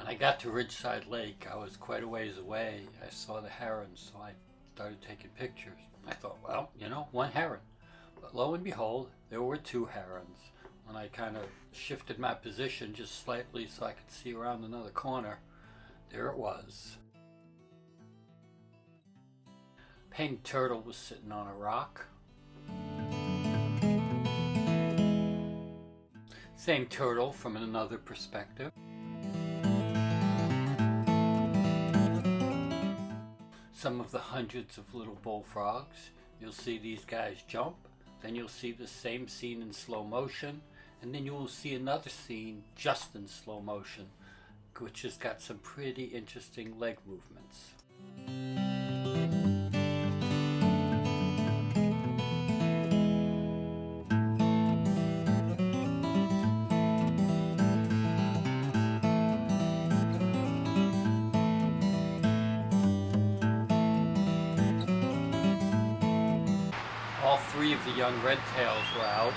I got to Ridgeside Lake, I was quite a ways away. I saw the herons, so I started taking pictures. I thought, well, one heron. But lo and behold, there were two herons. When I kind of shifted my position just slightly so I could see around another corner, there it was. Painted turtle was sitting on a rock. Same turtle from another perspective. Some of the hundreds of little bullfrogs. You'll see these guys jump, then you'll see the same scene in slow motion, and then you will see another scene just in slow motion, which has got some pretty interesting leg movements. All three of the young redtails were out.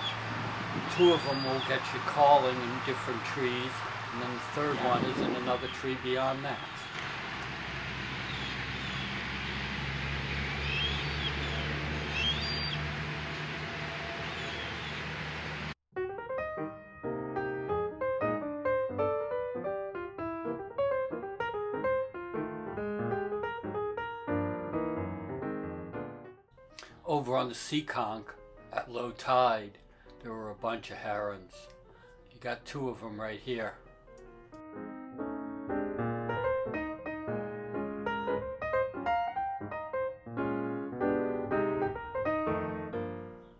Two of them will get you calling in different trees, and then the third one is in another tree beyond that. Over on the Seekonk, at low tide, there were a bunch of herons. You got two of them right here.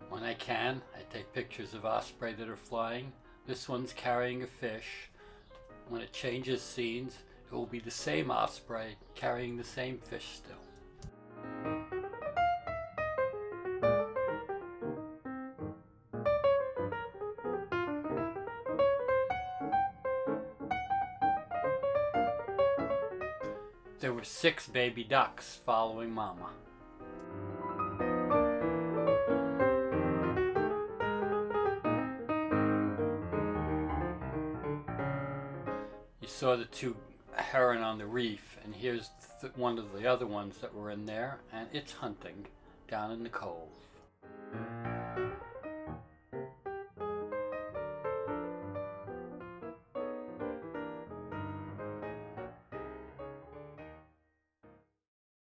When I can, I take pictures of osprey that are flying. This one's carrying a fish. When it changes scenes, it will be the same osprey carrying the same fish still. There were 6 baby ducks following Mama. You saw the 2 heron on the reef, and here's one of the other ones that were in there, and it's hunting down in the cove.